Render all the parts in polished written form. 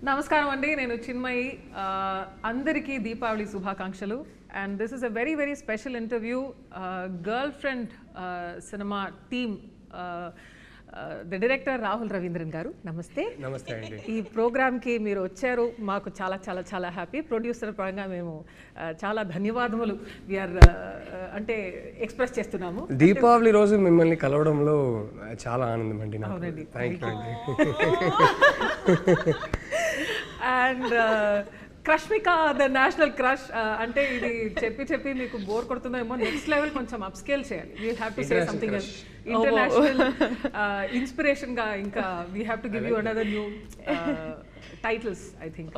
నమస్కారం అండి, నేను చిన్మయి. అందరికీ దీపావళి శుభాకాంక్షలు. And this is a very very special interview. Girl friend cinema team, the director Rahul Ravindran గారు, నమస్తే. నమస్తే అండి. ఈ ప్రోగ్రామ్కి మీరు వచ్చారు, మాకు చాలా చాలా చాలా హ్యాపీ. ప్రొడ్యూసర్ పరంగా మేము చాలా ధన్యవాదములు వీఆర్ అంటే ఎక్స్ప్రెస్ చేస్తున్నాము. దీపావళి రోజు మిమ్మల్ని కలవడంలో చాలా ఆనందం అండి. అవునండి, థ్యాంక్ యూ అండి. And Rashmika the national crush అంటే ఇది చెప్పి చెప్పి మీకు బోర్ కొడుతుందేమో. నెక్స్ట్ లెవెల్ కొంచెం అప్ స్కేల్ చేయాలి. We have to say something else. International inspiration గా ఇంకా we have to give you another new titles. I think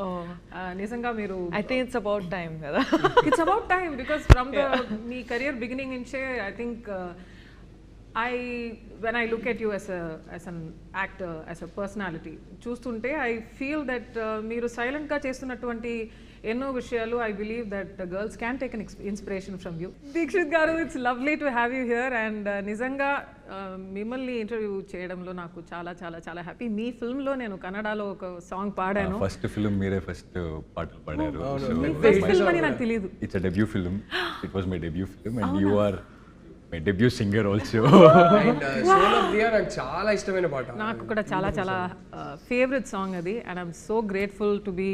నిజంగా మీరు I think it's about time కదా. It's about time because from the me career beginning నుంచే I think when I look at you as an actor, as a personality, చూస్తుంటే I feel that మీరు silent గా చేస్తున్నటువంటి ఎన్నో విషయాలు I believe that girls can take an inspiration from you. Dixit గారు, it's lovely to have you here and నిజంగా మిమ్మల్ని interview చేయడంలో నాకు చాలా చాలా చాలా హ్యాపీ. మీ ఫిల్మ్ లో నేను కన్నడలో ఒక సాంగ్ పాడాను. ఫస్ట్ ఫిల్మ్ మీరే ఫస్ట్ పాటలు పాడారు. ఫస్ట్ ఫిల్మ్ అని నాకు తెలియదు. It's a debut film. It was my debut film and you are my debut singer also. And Soul of Diya నాకు చాలా ఇష్టమైన పాట. నాకు కూడా చాలా చాలా ఫేవరెట్ సాంగ్ అది. And I'm so grateful to be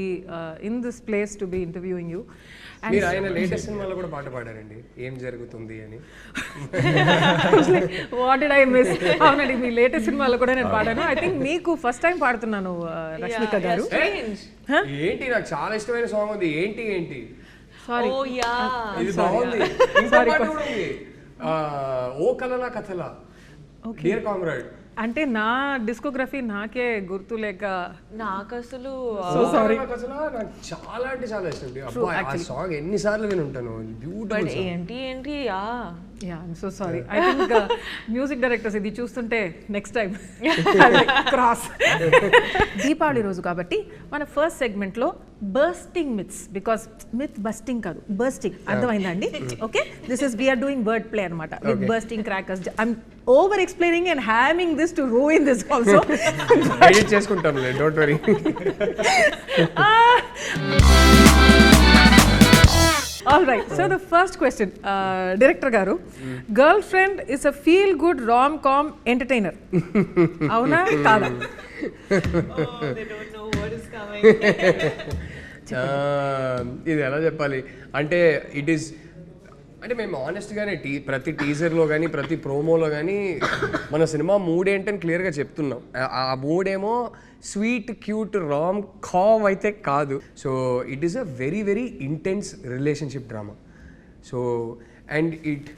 in this place to be interviewing you. మీరు ఆయన లేటెస్ట్ సినిమాలో కూడా పాట పాడారండి, ఏం జరుగుతుంది అని. What did I miss? అవునండి, మీ లేటెస్ట్ సినిమాలో కూడా నేను పాడాను. ఐ థింక్ మీకు ఫస్ట్ టైం పాడుతున్నాను రష్మిక గారు. ఏంటి, నాకు చాలా ఇష్టమైన సాంగ్ ఉంది. ఏంటి సారీ, ఇది బాగుంది. ఇంకో పాట కూడా ఉంది, ఓ కలలా కథలా, డియర్ కామ్రేడ్. అంటే నా డిస్కోగ్రఫీ నాకే గుర్తు లేక నాకు అసలు నాకు చాలా అంటే చాలా ఇష్టం. ఆ సాంగ్ ఎన్నిసార్లు విని ఉంటాను. బ్యూటిఫుల్. ఏంటి yeah I'm so sorry. I think music directors ఇది చూస్తుంటే నెక్స్ట్ టైం క్రాస్. దీపావళి రోజు కాబట్టి మన ఫస్ట్ సెగ్మెంట్ లో bursting myths, because myth busting కాదు, బర్స్టింగ్. అర్థమైందండి? Okay, this is we're doing word play అనమాట with bursting crackers. I'm over explaining and having this to ruin this also. Edit చేసుకుంటాం, don't worry. All right, so the first question, director garu, girlfriend is a feel good rom-com entertainer. Avuna kada? they don't know what is coming. ఇది ఎలా చెప్పాలి అంటే, it is అంటే మేము ఆనెస్ట్గానే ప్రతి టీజర్లో కానీ ప్రతి ప్రోమోలో కానీ మన సినిమా మూడ్ ఏంటని క్లియర్గా చెప్తున్నాం. ఆ మూడేమో స్వీట్ క్యూట్ రామ్ కామ్ అయితే కాదు. So it is a very very intense relationship drama. So and it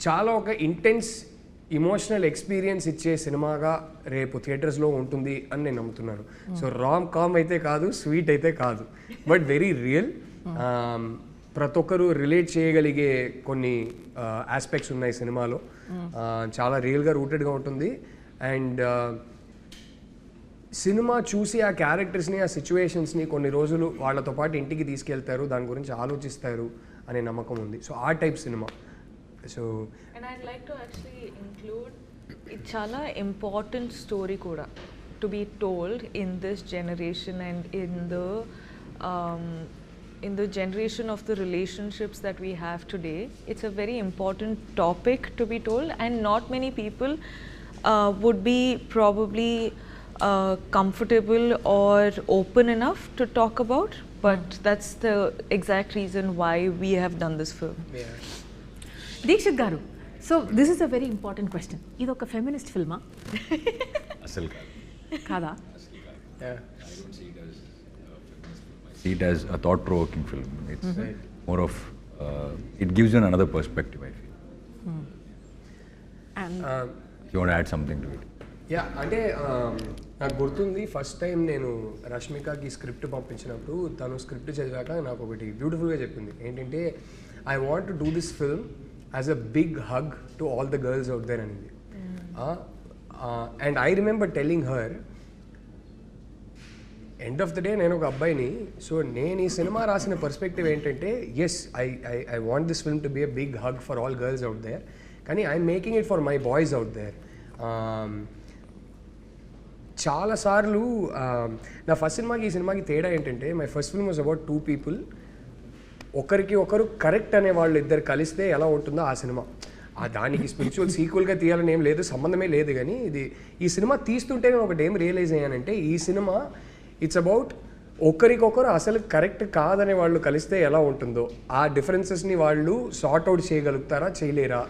చాలా ఒక ఇంటెన్స్ ఇమోషనల్ ఎక్స్పీరియన్స్ ఇచ్చే సినిమాగా రేపు థియేటర్స్లో ఉంటుంది అని నేను నమ్ముతున్నాను. సో రామ్ కామ్ అయితే కాదు, స్వీట్ అయితే కాదు, బట్ వెరీ రియల్. ప్రతి ఒక్కరూ రిలేట్ చేయగలిగే కొన్ని ఆస్పెక్ట్స్ ఉన్నాయి సినిమాలో. చాలా రియల్గా రూటెడ్గా ఉంటుంది. అండ్ సినిమా చూసి ఆ క్యారెక్టర్స్ని, ఆ సిచ్యువేషన్స్ని కొన్ని రోజులు వాళ్ళతో పాటు ఇంటికి తీసుకెళ్తారు, దాని గురించి ఆలోచిస్తారు అనే నమ్మకం ఉంది. సో ఆ type cinema. So and I'd like to actually include it chala important story kuda to be told in this generation and in the generation of the relationships that we have today. It's a very important topic to be told and not many people would be probably comfortable or open enough to talk about, but that's the exact reason why we have done this film. Dikshit గారు, so this is a very important question. ఇది ఒక feminist ఫిల్మా? అసలు కాదా? see it as a thought provoking film. It's more of it gives you another perspective, I feel. And you want to add something to it? Yeah, అంటే నాకు గుర్తుంది first time నేను రష్మికకి script పంపించినప్పుడు తను స్క్రిప్ట్ చదివాక నాకు ఒకటి బ్యూటిఫుల్గా చెప్పింది. ఏంటంటే, I want to do this film as a big hug to all the girls out there అనేది. And I remember telling her, end of the day నేను ఒక అబ్బాయిని, సో నేను ఈ సినిమా రాసిన పర్స్పెక్టివ్ ఏంటంటే, yes I want this film to be a big hug for all girls out there, కానీ I'm making it for my boys out there. చాలాసార్లు నా ఫస్ట్ సినిమాకి ఈ సినిమాకి తేడా ఏంటంటే my first film was about 2 people. ఒకరికి ఒకరు కరెక్ట్ అనే వాళ్ళు ఇద్దరు కలిస్తే ఎలా ఉంటుందో ఆ సినిమా. దానికి స్పిరిచువల్ సీక్వెల్గా తీయాలని ఏం లేదు, సంబంధమే లేదు. కానీ ఈ సినిమా తీస్తుంటే నేను ఒకటి ఏం రియలైజ్ అయ్యానంటే ఈ సినిమా ఇట్స్ అబౌట్ ఒకరికొకరు అసలు కరెక్ట్ కాదనే వాళ్ళు కలిస్తే ఎలా ఉంటుందో, ఆ డిఫరెన్సెస్ని వాళ్ళు సార్ట్ అవుట్ చేయగలుగుతారా చేయలేరా,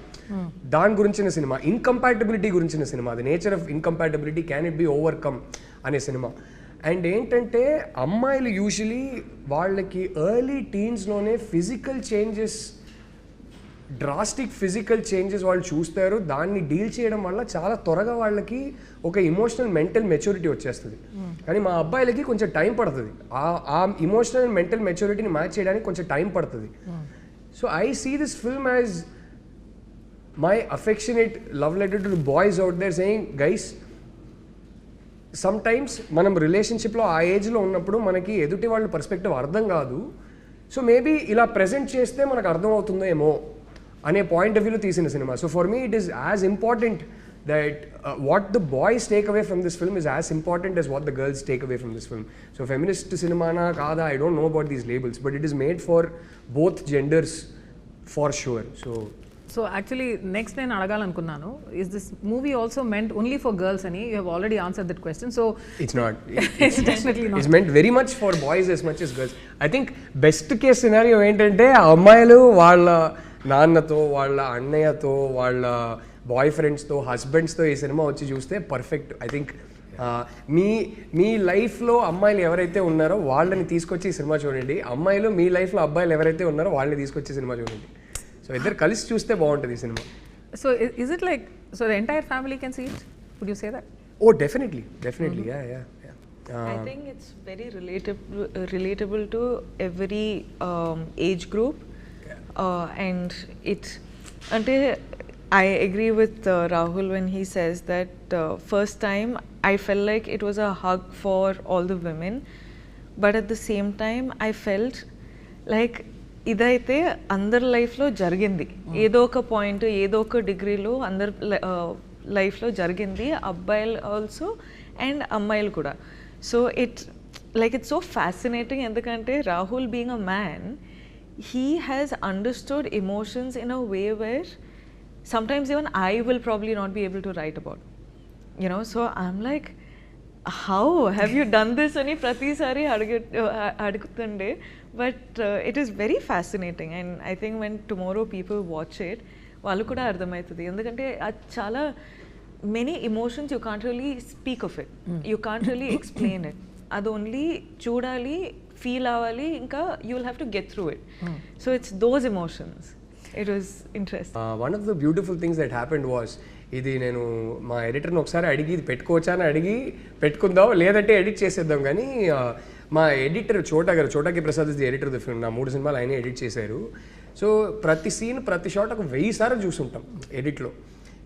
దాని గురించిన సినిమా. ఇన్కంపాటబిలిటీ గురించిన సినిమా. The nature of incompatibility, can it be overcome అనే సినిమా. అండ్ ఏంటంటే అమ్మాయిలు యూజువలీ వాళ్ళకి ఎర్లీ టీన్స్లోనే physical changes, drastic physical changes వాళ్ళు చూస్తారు. దాన్ని డీల్ చేయడం వల్ల చాలా త్వరగా వాళ్ళకి ఒక ఇమోషనల్ మెంటల్ మెచ్యూరిటీ వచ్చేస్తుంది. కానీ మా అబ్బాయిలకి కొంచెం టైం పడుతుంది. ఆ ఇమోషనల్ అండ్ మెంటల్ మెచ్యూరిటీని మ్యాచ్ చేయడానికి కొంచెం టైం పడుతుంది. So I see this film as my affectionate love letter to boys out there saying, guys, sometimes మనం రిలేషన్షిప్లో ఆ ఏజ్లో ఉన్నప్పుడు మనకి ఎదుటి వాళ్ళ పర్స్పెక్టివ్ అర్థం కాదు. సో మేబీ ఇలా ప్రెజెంట్ చేస్తే మనకు అర్థం అవుతుందో ఏమో అనే పాయింట్ ఆఫ్ వ్యూలో తీసిన సినిమా. So for me it is as important that what the boys take away from this film is as important as what the girls take away from this film. So feminist సినిమానా కాదా, I don't know about these labels, but it is made for both genders for sure. So actually next నేను అడగాలనుకున్నాను, is this movie also meant only for girls అని? You have already answered that question. So it's not. It's definitely not. It's meant very much for boys as much as girls. I think best case scenario ఏంటంటే అమ్మాయిలు వాళ్ళ నాన్నతో, వాళ్ళ అన్నయ్యతో, వాళ్ళ bye ఫ్రెండ్స్తో, హస్బెండ్స్తో ఈ సినిమా వచ్చి చూస్తే పర్ఫెక్ట్. ఐ థింక్ మీ లైఫ్లో అమ్మాయిలు ఎవరైతే ఉన్నారో వాళ్ళని తీసుకొచ్చి ఈ సినిమా చూడండి. అమ్మాయిలు మీ లైఫ్లో అబ్బాయిలు ఎవరైతే ఉన్నారో వాళ్ళని తీసుకొచ్చి సినిమా చూడండి. సో ఇద్దరు కలిసి చూస్తే బాగుంటుంది ఈ సినిమా. So is it like, so the entire family can see it? Would you say that? Oh, definitely. Yeah. I think it's very relatable to every age group. And I agree with Rahul when he says that first time I felt like it was a hug for all the women, but at the same time I felt like ఇదైతే అందరి లైఫ్లో జరిగింది, ఏదో ఒక point, ఏదో ఒక డిగ్రీలో అందరి లైఫ్లో జరిగింది, అబ్బాయిలు ఆల్సో అండ్ అమ్మాయిలు కూడా. సో ఇట్స్ సో ఫ్యాసినేటింగ్, ఎందుకంటే Rahul being a man, he has understood emotions in a way where sometimes even I will probably not be able to write about, you know. So I'm like, how have you done this? Ani prati sari adugutunde, but it is very fascinating, and I think when tomorrow people watch it, vallu kuda ardhamaitadi, endukante chala many emotions you can't really speak of it, you can't really explain it, adu only chudali, feel avali, inka you will have to get through it. So it's those emotions. It was interesting. One of the beautiful things that happened was, ఇది నేను మా ఎడిటర్ని ఒకసారి అడిగి ఇది పెట్టుకోవచ్చా అని అడిగి పెట్టుకుందాం, లేదంటే ఎడిట్ చేసేద్దాం. కానీ మా editor Chota K Prasad is the editor of the film. నా 3 సినిమాలు ఆయనే ఎడిట్ చేశారు. సో ప్రతి సీన్, ప్రతి షాట్ ఒక 1000 సార్లు చూసుంటాం ఎడిట్లో.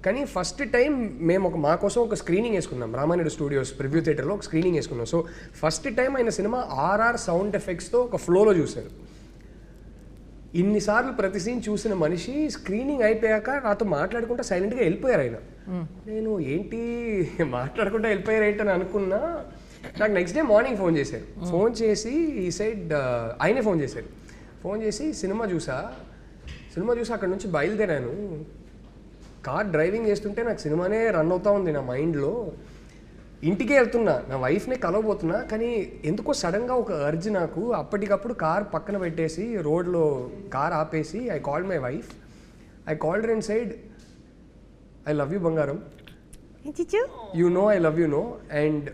కానీ ఫస్ట్ టైం మేము మా కోసం ఒక స్క్రీనింగ్ వేసుకున్నాం, రామానాయుడు స్టూడియోస్ ప్రివ్యూ థియేటర్లో ఒక స్క్రీనింగ్ వేసుకున్నాం. సో ఫస్ట్ టైం ఆయన సినిమా RR సౌండ్ ఎఫెక్ట్స్తో ఒక ఫ్లోలో చూశారు. ఇన్నిసార్లు ప్రతి సీన్ చూసిన మనిషి స్క్రీనింగ్ అయిపోయాక నాతో మాట్లాడుకుంటా సైలెంట్గా వెళ్ళిపోయారు ఆయన. నేను ఏంటి మాట్లాడుకుంటా వెళ్ళిపోయారు ఏంటని అనుకున్నా. నాకు నెక్స్ట్ డే మార్నింగ్ ఫోన్ చేశారు. ఫోన్ చేసి ఈ సైడ్ ఆయనే ఫోన్ చేశారు. ఫోన్ చేసి సినిమా చూసి అక్కడ నుంచి బయలుదేరాను. కార్ డ్రైవింగ్ చేస్తుంటే నాకు సినిమానే రన్ అవుతా ఉంది నా మైండ్లో. ఇంటికే వెళ్తున్నా, నా వైఫ్నే కలవబోతున్నా, కానీ ఎందుకో సడన్గా ఒక అర్జ్ నాకు. అప్పటికప్పుడు కార్ పక్కన పెట్టేసి రోడ్లో కార్ ఆపేసి I called my wife. I called her and said, I love you బంగారం, you know I love you no. And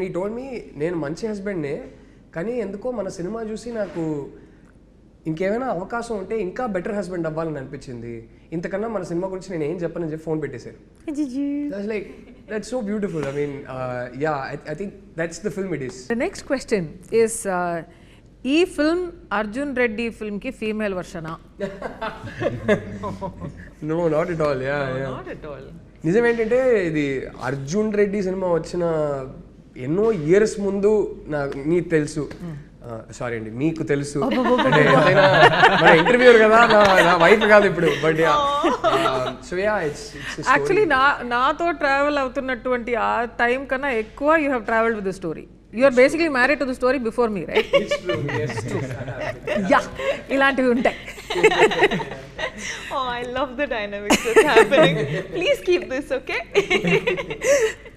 he told me, నేను మంచి హస్బెండ్నే, కానీ ఎందుకో మన సినిమా చూసి నాకు ఇంకేమైనా అవకాశం ఉంటే ఇంకా బెటర్ హస్బెండ్ అవ్వాలని అనిపించింది. ఇంతకన్నా మన సినిమా గురించి నేను ఏం చెప్పనని చెప్పి ఫోన్ పెట్టేశారు. Like that's so beautiful. I mean, I think that's the film it is. The next question is, ee film Arjun Reddy film ki female version ah? No, not at all. Yeah. Not at all. నిజం ఏంటంటే ఇది Arjun Reddy cinema వచ్చిన ఎన్నో years ముందు నీకు తెలుసు sorry అండి, మీకు తెలుసు అంటే ఎంతైనా మన ఇంటర్వ్యూర్ కదా, నా వైఫ్ కాదు ఇప్పుడు, but so yeah it's actually నాతో ట్రావెల్ అవుతున్నటువంటి ఆ టైం కన్నా ఎక్కువ you have travelled with the story. You are basically married to the story before me, right? It's true, yes, true. Yeah, ఇలాంటివి ఉంటాయి. Oh, I love the dynamics that's happening. Please keep this, okay?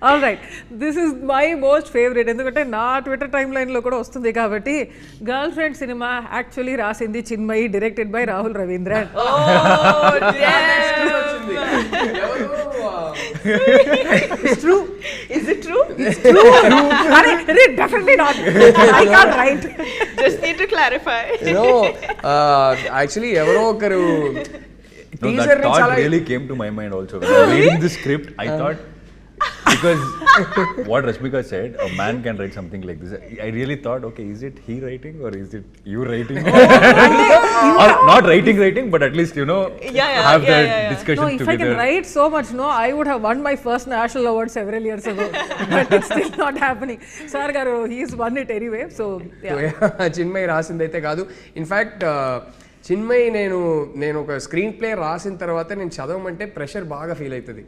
All right, this is my most favorite. ఎందుకంటే నా Twitter time లైన్లో కూడా వస్తుంది కాబట్టి. Girl friend cinema actually రాసింది Chinmayi, directed by Rahul Ravindran. Oh, damn! It's true. Is it true? It's true. Definitely not. I can't write. Just need to clarify. Actually ఎవరో ఒకరు No, that thought really came to my mind also. When I was reading the script, I thought, because what Rashmika said, a man can write something like this. I really thought, okay, is it he writing or is it you writing? Or not writing, but at least, have that discussion No, if together. I can write so much, I would have won my first national award several years ago. But it's still not happening. Sir garu, he's won it anyway. So, yeah. Chinmayi రాసిందైతే కాదు. In fact Chinmayi నేను ఒక screen play రాసిన తర్వాత నేను చదవమంటే pressure బాగా feel అవుతుంది.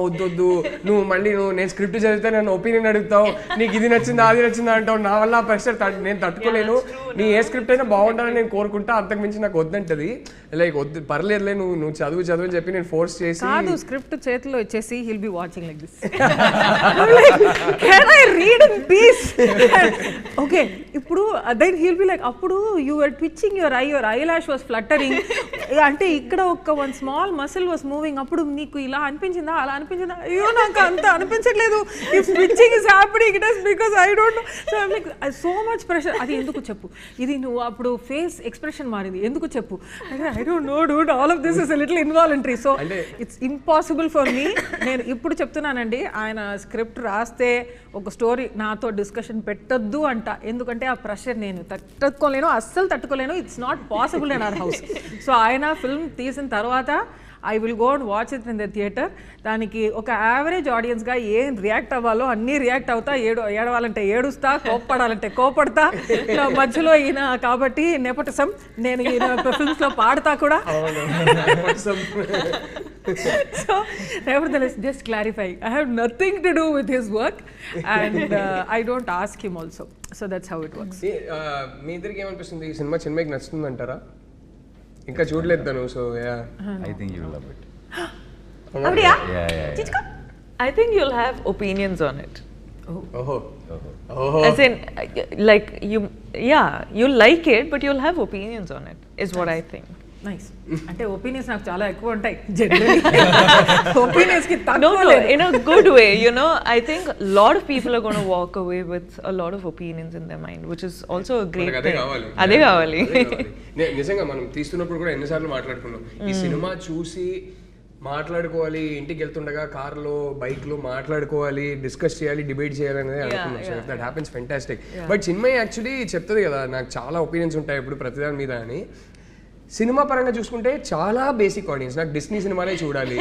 వద్దొద్దు, నువ్వు నేను స్క్రిప్ట్ చదివితే నన్ను ఒపీనియన్ అడుగుతావు, నీకు ఇది నచ్చిందా అది నచ్చిందా అంటావు, నా వల్ల ప్రెషర్ నేను తట్టుకోలేను, నీ ఏ స్క్రిప్ట్ అయినా బాగుండాలని నేను కోరుకుంటా, అంతకుమించి నాకు వద్దంటది. లైక్ వద్దు, పర్లేదులే, నువ్వు చదువు అని చెప్పి నేను ఫోర్స్ చేసి, కాదు స్క్రిప్ట్ చేతిలో ఇచ్చేసి he'll be watching like this. Can I read in peace? Okay, ఇప్పుడు then he'll be like, అప్పుడు you were twitching your eyelash was fluttering, అంటే ఇక్కడ ఒక one small muscle was moving, అప్పుడు నీకు ఇలా అనిపించిందా అలా అనిపించిందా? అయ్యో నాకు అంత అనిపించట్లేదు, if twitching is happening it is because I don't know. So I'm like, so much pressure. అది ఎందుకు చెప్పు, ఇది నువ్వు అప్పుడు ఫేస్ ఎక్స్ప్రెషన్ మారింది ఎందుకు చెప్పు, I don't know dude, all of this is a little involuntary, so it's impossible for me. నేను ఇప్పుడు చెప్తున్నానండి, ఆయన స్క్రిప్ట్ రాస్తే ఒక స్టోరీ నాతో డిస్కషన్ పెట్టొద్దు అంట, ఎందుకంటే ఆ ప్రెషర్ నేను తట్టుకోలేను, అస్సలు తట్టుకోలేను. It's not possible in our house. So ఆయన ఫిల్మ్ తీసిన తర్వాత I will go and watch it in the theatre. దానికి ఒక యావరేజ్ ఆడియన్స్గా ఏం రియాక్ట్ అవ్వాలో అన్నీ రియాక్ట్ అవుతా, ఏడవాలంటే ఏడుస్తా, కోప్పడాలంటే కోపడతా. మధ్యలో ఈయన కాబట్టి నెపోటిజం, నేను ఈయన ఫిల్మ్స్లో పాడతా కూడా. So nevertheless, just clarify, I have nothing to do with his work and I don't ask him also. So that's how it works. మీ ఇద్దరికి ఏమనిపిస్తుంది, ఈ సినిమా చిన్మయికి నచ్చుతుంది అంటారా? ఇంకా చూడలేదు తను, so yeah I think you will love it. Avriya? Yeah. I think you'll have opinions on it. ఓహో As in, like you'll like it, but you'll have opinions on it, is what I think. Nice. అంటే opinions నాకు చాలా ఎక్కువ ఉంటాయి generally. Opinions కి No, తక్కువ no, లేదు. in a good way, I think a lot of people are going to walk away with a lot of opinions in their mind, which is also a great అదే thing. కావాలి. అదే కావాలి. నిజంగా మనం తీస్తున్నప్పుడు కూడా ఎన్నిసార్లు మాట్లాడుకున్నాం, ఈ సినిమా చూసి మాట్లాడుకోవాలి, ఇంటికి వెళ్తుండగా కార్లో బైక్లో మాట్లాడుకోవాలి, డిస్కస్ చేయాలి, డిబేట్ చేయాలి అనేది అనుకున్నాం. So that happens fantastic. But Chinmayi actually చెప్తుంది కదా, నాకు చాలా ఒపీనియన్స్ ఉంటాయి ఇప్పుడు ప్రతిదాని మీద అని. సినిమా పరంగా చూసుకుంటే చాలా బేసిక్ ఆడియన్స్, నాకు డిస్నీ సినిమాలే చూడాలి,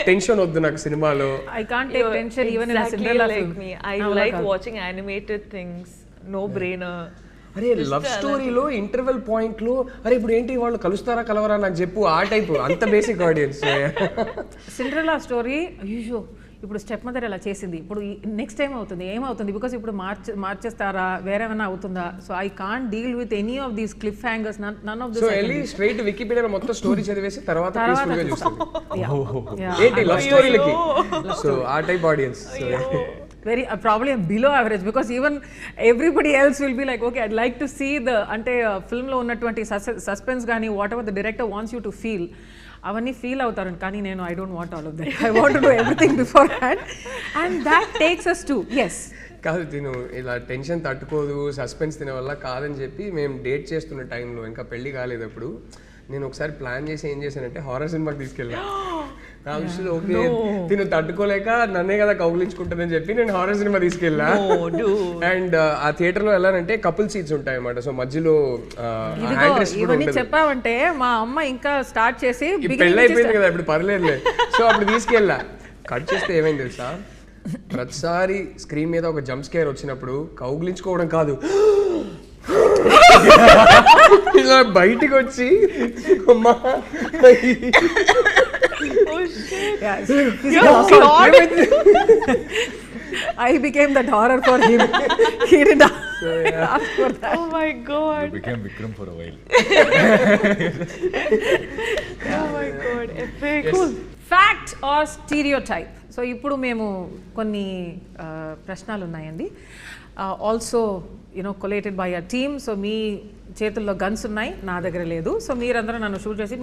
టెన్షన్ వద్దు నాకు సినిమాలో. I can't take tension even in a Exactly Cinderella like film. me. I like watching animated things, no brainer. అరే లవ్ స్టోరీలో ఇంటర్వెల్ పాయింట్లో అరే ఇప్పుడు ఏంటి వాళ్ళు కలుస్తారా కలవరా నాకు చెప్పు, ఆ టైప్, అంత బేసిక్ ఆడియన్స్. సిండ్రెల్లా స్టోరీ అయ్యో ఇప్పుడు స్టెప్ మదర్ ఎలా చేసింది, ఇప్పుడు నెక్స్ట్ టైం అవుతుంది ఏమవుతుంది, బికాస్ ఇప్పుడు మార్చేస్తారా వేరేమైనా అవుతుందా. So I can't deal with any of these cliffhangers, none of this. So వెళ్ళి స్ట్రైట్ వికీపీడియాలో మొత్తం స్టోరీ చదివేసి తర్వాత పీస్ఫుల్ గా చూస్తుంది. Yeah. ఏంటి లవ్ స్టోరీలకి, సో ఆ type audience. Very probably below average, because even everybody else will be like, okay, I'd like to see the ante film lo unnatuvanti suspense gaani whatever the director wants you to feel, avanni feel avutaru, kaani nenu I don't want all of that. I want to do everything beforehand, and that takes us to yes. కాదు తిను ఇలా tension తట్టుకోదు, suspense తినే వల్ల కాదని చెప్పి మేము date చేస్తున్న టైంలో, ఇంకా పెళ్లి కాలేదు అప్పుడు, నేను ఒకసారి ప్లాన్ చేసి ఏం చేశానంటే హారర్ సినిమాకి తీసుకెళ్ళా. నా విషయంలో ఓకే తిను తట్టుకోలేక నన్నే కదా కౌగిలించుకుంటుందని చెప్పి నేను హారర్ సినిమా తీసుకెళ్ళా. అండ్ ఆ థియేటర్ లో వెళ్ళాలంటే కపుల్ సీట్స్ ఉంటాయి అన్నమాట. సో మధ్యలో ఇవన్నీ చెప్పావంటే మా అమ్మ ఇంకా స్టార్ట్ చేసి పెళ్ళి అయిపోయింది కదా ఇప్పుడు పర్లేదులే. సో అప్పుడు తీసుకెళ్ళా. కట్ చేస్తే ఏమైంది తెలుసా, ప్రతిసారి స్క్రీన్ మీద ఒక జంప్ స్కేర్ వచ్చినప్పుడు కౌగిలించుకోవడం కాదు, ఇలా బయటికి వచ్చి అమ్మా I became that horror for him. He did not ask for that. Oh my god. You became Vikram for a while. Oh my god. Epic. Cool. Fact or stereotype? So ఇప్పుడు మేము కొన్ని ప్రశ్నలు ఉన్నాయండి. Also you know collated by a team. So మీ చేతుల్లో guns ఉన్నాయి, నా దగ్గర లేదు. సో మీరందరూ నన్ను షూట్ చేసి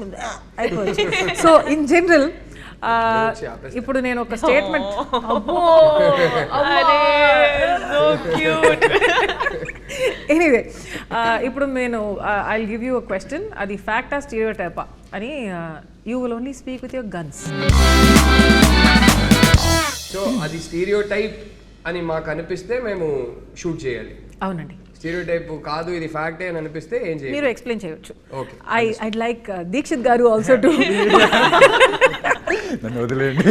అయిపోవచ్చు. సో ఇన్ జనరల్ ఇప్పుడు నేను ఒక స్టేట్మెంట్ ఎనీవే ఇప్పుడు నేను I will give you a question. అది ఫ్యాక్టా స్టీరియోటైపా అని you will only speak with your guns. So అది స్టీరియోటైప్ అని మాకు అనిపిస్తే మేము షూట్ చేయాలి. అవునండి. స్టీరియోటైప్ కాదు ఇది ఫ్యాక్టే అని అనిపిస్తే ఏం చేయాలి? మీరు ఎక్స్ప్లెయిన్ చేయొచ్చు. ఓకే. ఐడ్ లైక్ దీక్షిత్ గారు ఆల్సో టు నన్ను వదిలేండి.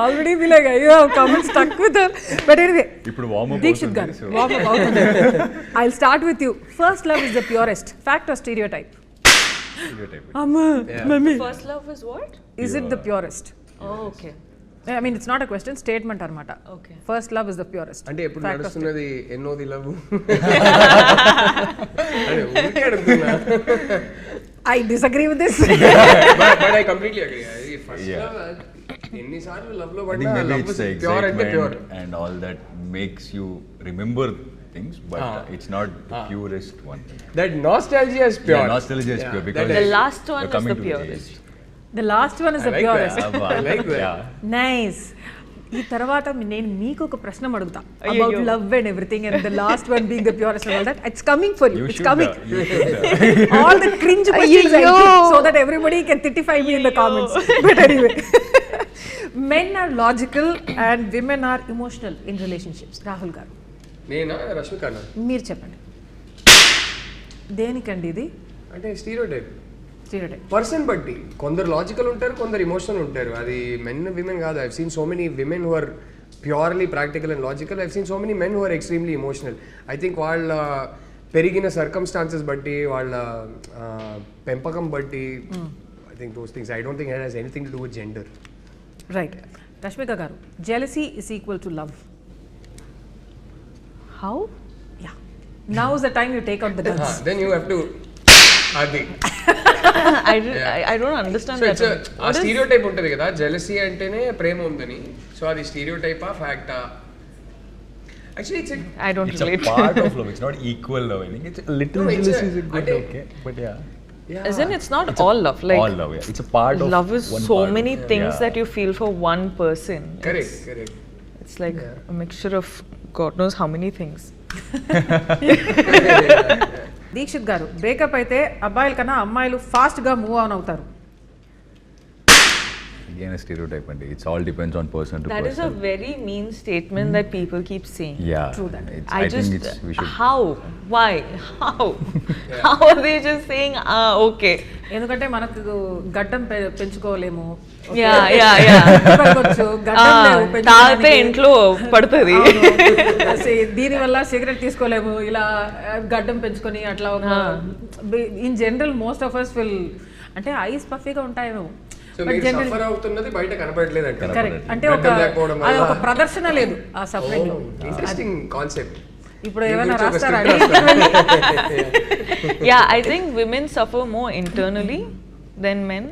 ఆల్రెడీ be like అయ్యో comment stuck with her. But anyway, ఇప్పుడు వార్మ్ అప్ దీక్షిత్ గారు వార్మ్ అప్ అవుతుంది. I'll start with you. First love is the purest. Fact or stereotype? Amma, mummy. First love is what? Is it the purest? Oh, okay. I mean, it's not a question, statement armata. Okay. First love is the purest. అంటే ఎప్పుడు నడుస్తున్నది ఎన్నోది love అరే ఊరికే అడుగుతున్నా. I disagree with this. But I completely agree. First love ఎన్నిసార్లు love లో పడినా love is pure అంటే pure and all that makes you remember things, but it's not the purest one. That nostalgia is pure. Yeah, nostalgia is pure because The last one you're is coming the to the purest. age. The last one is the purest. I like that. Yeah. Nice. ఈ తర్వాత నేను మీకు ఒక ప్రశ్న అడుగుతా about love and everything, and the last one being the purest and all that. It's coming for you. It's coming. All the cringe questions I keep so that everybody can titify me in the comments. But anyway, men are logical and women are emotional in relationships. Rahul garu, నేనా రష్మిక మీరు చెప్పండి దేనికండి ఇది? అంటే stereotype stereotype person బట్టి కొందరు logical ఉంటారు, కొందరు ఇమోషనల్ ఉంటారు. అది మెన్ విమెన్ కాదు. I've seen so many women who are purely practical and logical. I've seen so many men who are extremely emotional. I think వాళ్ళ పెరిగిన సర్కమ్స్టాన్సెస్ బట్టి, వాళ్ళ పెంపకం బట్టి, I think those things. I don't think it has anything to do with gender. Right. Rashmika గారు, jealousy is equal to love. How? Yeah. Now is the time you take out the guns. Then you have to అది I don't understand so that. It's a stereotype ఉంటుంది కదా, jealousy అంటేనే ప్రేమ ఉందని. So అది స్టీరియోటైపా ఫ్యాక్టా? Actually I don't It's relate. a part of love. It's not equal love. I think it's a little No, it's jealousy a- is good, ante- okay, but yeah. Isn't it's not all love? Like all love, yeah. It's a part of love is one so part many of, things yeah. that you feel for one person. Correct. It's like a mixture of God knows how many things. Deekshith గారు, breakup అయితే అబ్బాయిల కన్నా అమ్మాయిలు ఫాస్ట్గా move on అవుతారు. Again, a stereotype, and it all depends on person to That person. is a very mean statement that people keep saying. Yeah. True that. I think it's we should. How? Why? How? How are they just saying okay? ఎందుకంటే మనకు గడ్డం పెంచుకోలేము. Yeah. పెరగొచ్చు, గడ్డం లేవు తాగితే పెంచుకోవడానికి. ఇంట్లో పడుతుంది. దీని వల్ల సిగరెట్ తీసుకోలేము, ఇలా గడ్డం పెంచుకొని అట్లా ఒక in general most of us will అంటే ఐస్ పఫీగా ఉంటాయేమో. సో మీరు సఫర్ అవుతున్నది బయట కనపడలేదు అంటే. కరెక్ట్. అంటే అది ఒక ప్రదర్శన లేదు ఆ సఫరింగ్ లో. Interesting concept. ఇప్పుడు ఏమైనా రాస్తారా? Yeah, I think women suffer more internally than men.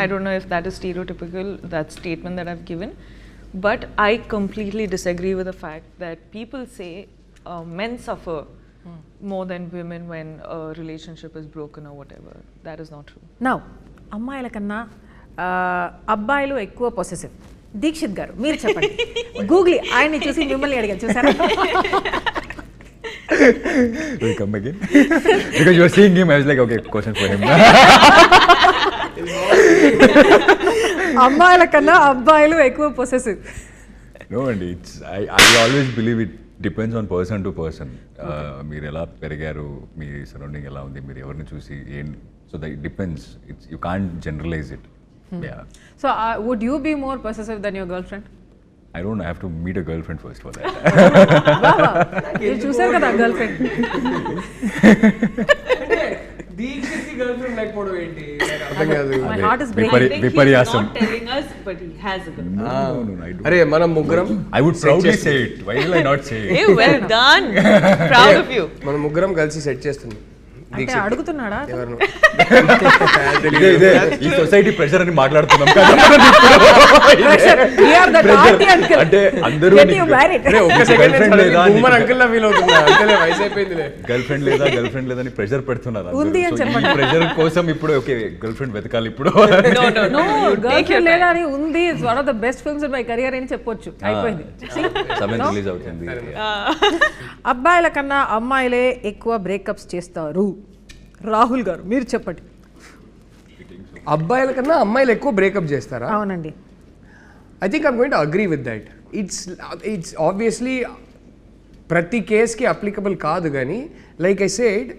I don't know if that is stereotypical, that statement that I've given, but I completely disagree with the fact that people say men suffer more than women when a relationship is broken or whatever. That is not true. Now అమ్మాయిల కన్నా అబ్బాయిలు ఎక్కువ possessive. Dixit గారు మీరు చెప్పండి. Google ఆయన్ని చూసి మిమ్మల్ని అడిగాను, చూసారా? Will come again? Because you were seeing him, I was like, okay, question for him. అమ్మాయిల కన్నా అబ్బాయిలు ఎక్కువ possessive. No, and I always believe it depends on person to person. మీరు ఎలా పెరిగారు, మీ సరౌండింగ్ ఎలా ఉంది, మీరు ఎవరిని చూసి so that it depends. You can't generalize it. Yeah. So would you be more possessive than your girlfriend? I don't know, I have to meet a girlfriend first for that. మీరు చూసారు కదా girlfriend. Deekshith girlfriend లేకపోవడం ఏంటి అర్థం కాదు. My heart is breaking. విపర్యాసం. Not telling us, but he has a girl. No, I don't. అరే మనం ముగ్గురం I would proudly say it. Why will I not say it? Hey, well done. Proud of you. మనం ముగ్గురం కలిసి set చేస్తున్నాం. అంటే అడుగుతున్నాడా? ఎవరు ఇదే ఈ సొసైటీ ప్రెషర్ అని మాట్లాడుతున్నాం కదా. We are the naughty uncle. అంటే అందరూ Get you married. ఒక్క సెకండ్ girlfriend లేదా ఉమ్మర్ అంకుల్ లా ఫీల్ అవుతున్నా. అంతేలే వయసు అయిపోయిందిలే. గర్ల్ ఫ్రెండ్ లేదా అని ప్రెషర్ పెడుతున్నారు. ఉంది అని చెప్పండి. ప్రెషర్ కోసం ఇప్పుడు ఓకే గర్ల్ ఫ్రెండ్ వెతకాలి ఇప్పుడు. No, గర్ల్ ఫ్రెండ్ లేదా అని ఉంది. It's one of the best films in my career అని చెప్పొచ్చు. అయిపోయింది. సమయం రిలీజ్ అవుతుంది. అబ్బాయిల కన్నా అమ్మాయిలే ఎక్కువ బ్రేకప్స్ చేస్తారు. రాహుల్ గారు మీరు చెప్పండి. అబ్బాయిల కన్నా అమ్మాయిలు ఎక్కువ బ్రేకప్ చేస్తారా? అవునండి. I think I'm going to agree with that. It's obviously ప్రతి కేస్కి అప్లికబుల్ కాదు, కానీ లైక్ ఐ సెడ్,